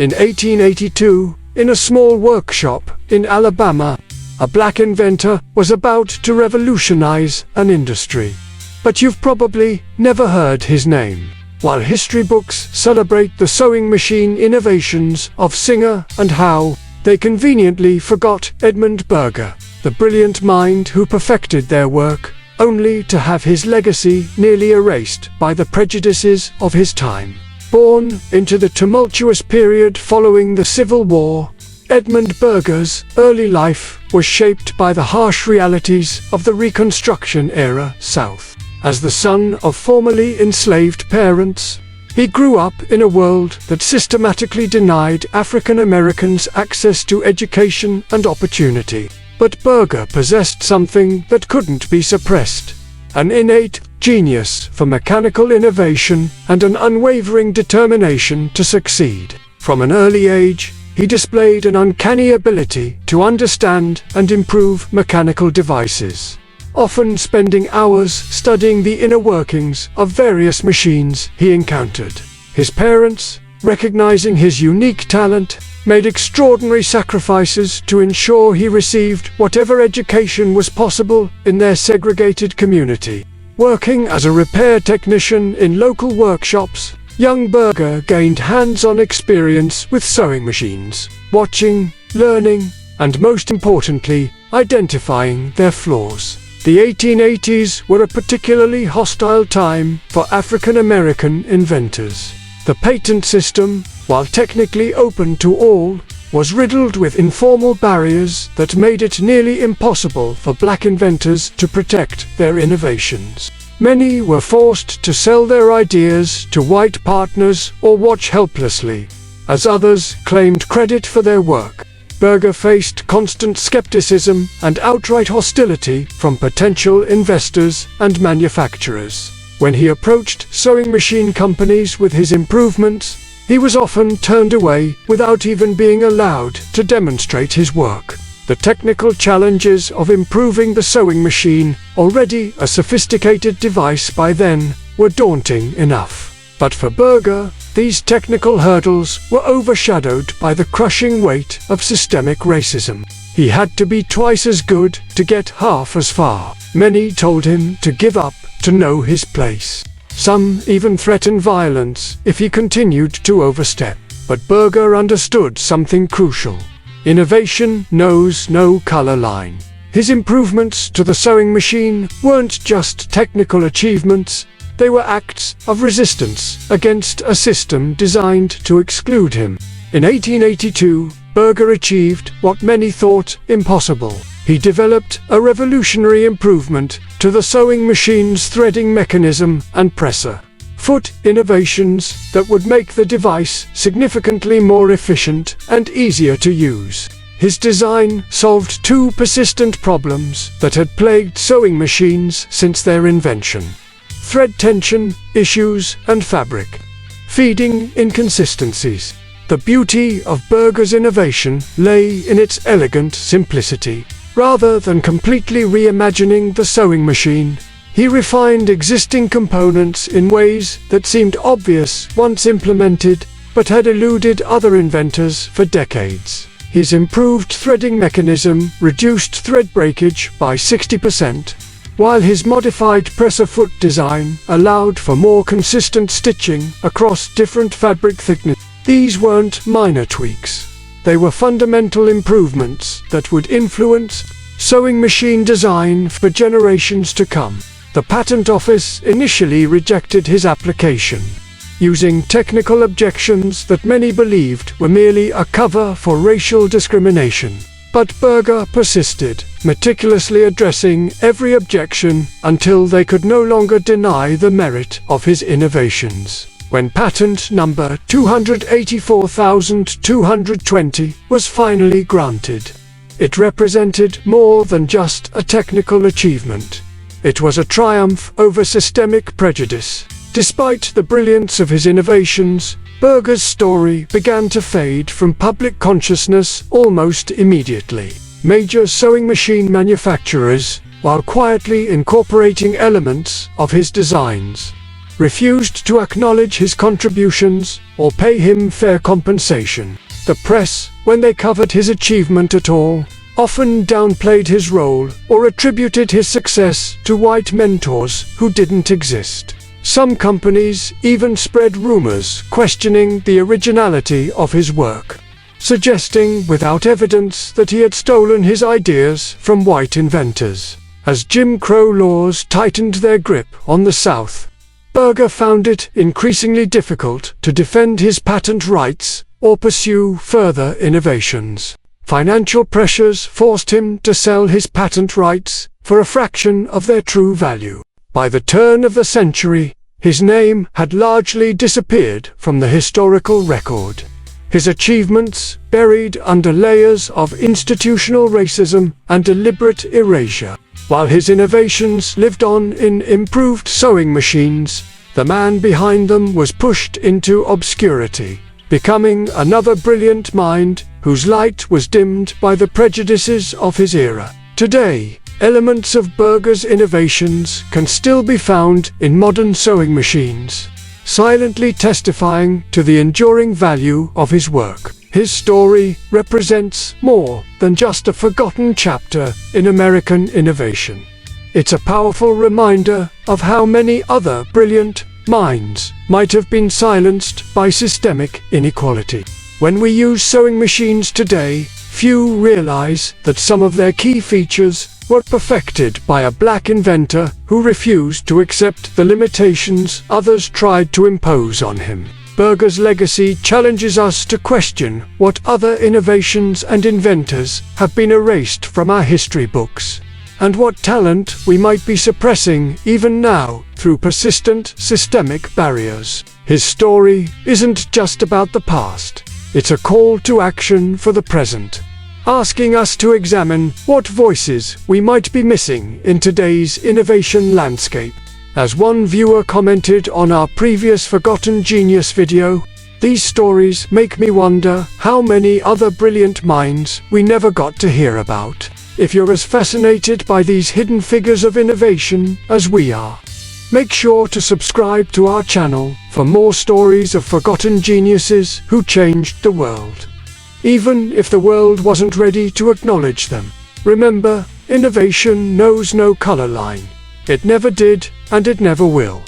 In 1882, in a small workshop in Alabama, a black inventor was about to revolutionize an industry. But you've probably never heard his name. While history books celebrate the sewing machine innovations of Singer and Howe, they conveniently forgot Edmond Berger, the brilliant mind who perfected their work, only to have his legacy nearly erased by the prejudices of his time. Born into the tumultuous period following the Civil War, Edmond Berger's early life was shaped by the harsh realities of the Reconstruction-era South. As the son of formerly enslaved parents, he grew up in a world that systematically denied African Americans access to education and opportunity. But Berger possessed something that couldn't be suppressed: an innate genius for mechanical innovation and an unwavering determination to succeed. From an early age, he displayed an uncanny ability to understand and improve mechanical devices, often spending hours studying the inner workings of various machines he encountered. His parents, recognizing his unique talent, made extraordinary sacrifices to ensure he received whatever education was possible in their segregated community. Working as a repair technician in local workshops, young Berger gained hands-on experience with sewing machines, watching, learning, and most importantly, identifying their flaws. The 1880s were a particularly hostile time for African American inventors. The patent system, while technically open to all, was riddled with informal barriers that made it nearly impossible for black inventors to protect their innovations. Many were forced to sell their ideas to white partners or watch helplessly, as others claimed credit for their work. Berger faced constant skepticism and outright hostility from potential investors and manufacturers. When he approached sewing machine companies with his improvements, he was often turned away without even being allowed to demonstrate his work. The technical challenges of improving the sewing machine, already a sophisticated device by then, were daunting enough. But for Berger, these technical hurdles were overshadowed by the crushing weight of systemic racism. He had to be twice as good to get half as far. Many told him to give up, to know his place. Some even threatened violence if he continued to overstep. But Berger understood something crucial. Innovation knows no color line. His improvements to the sewing machine weren't just technical achievements, they were acts of resistance against a system designed to exclude him. In 1882, Berger achieved what many thought impossible. He developed a revolutionary improvement to the sewing machine's threading mechanism and presser foot innovations that would make the device significantly more efficient and easier to use. His design solved two persistent problems that had plagued sewing machines since their invention: thread tension issues and fabric feeding inconsistencies. The beauty of Berger's innovation lay in its elegant simplicity. Rather than completely reimagining the sewing machine, he refined existing components in ways that seemed obvious once implemented, but had eluded other inventors for decades. His improved threading mechanism reduced thread breakage by 60%, while his modified presser foot design allowed for more consistent stitching across different fabric thicknesses. These weren't minor tweaks. They were fundamental improvements that would influence sewing machine design for generations to come. The Patent Office initially rejected his application, using technical objections that many believed were merely a cover for racial discrimination. But Berger persisted, meticulously addressing every objection until they could no longer deny the merit of his innovations. When patent number 284,220 was finally granted, it represented more than just a technical achievement. It was a triumph over systemic prejudice. Despite the brilliance of his innovations, Berger's story began to fade from public consciousness almost immediately. Major sewing machine manufacturers, while quietly incorporating elements of his designs, refused to acknowledge his contributions or pay him fair compensation. The press, when they covered his achievement at all, often downplayed his role or attributed his success to white mentors who didn't exist. Some companies even spread rumors questioning the originality of his work, suggesting without evidence that he had stolen his ideas from white inventors. As Jim Crow laws tightened their grip on the South, Berger found it increasingly difficult to defend his patent rights or pursue further innovations. Financial pressures forced him to sell his patent rights for a fraction of their true value. By the turn of the century, his name had largely disappeared from the historical record. His achievements buried under layers of institutional racism and deliberate erasure. While his innovations lived on in improved sewing machines, the man behind them was pushed into obscurity, becoming another brilliant mind whose light was dimmed by the prejudices of his era. Today, elements of Berger's innovations can still be found in modern sewing machines, silently testifying to the enduring value of his work. His story represents more than just a forgotten chapter in American innovation. It's a powerful reminder of how many other brilliant minds might have been silenced by systemic inequality. When we use sewing machines today, few realize that some of their key features were perfected by a black inventor who refused to accept the limitations others tried to impose on him. Berger's legacy challenges us to question what other innovations and inventors have been erased from our history books, and what talent we might be suppressing even now through persistent systemic barriers. His story isn't just about the past, it's a call to action for the present, asking us to examine what voices we might be missing in today's innovation landscape. As one viewer commented on our previous Forgotten Genius video, these stories make me wonder how many other brilliant minds we never got to hear about. If you're as fascinated by these hidden figures of innovation as we are, make sure to subscribe to our channel for more stories of forgotten geniuses who changed the world, even if the world wasn't ready to acknowledge them. Remember, innovation knows no color line. It never did, and it never will.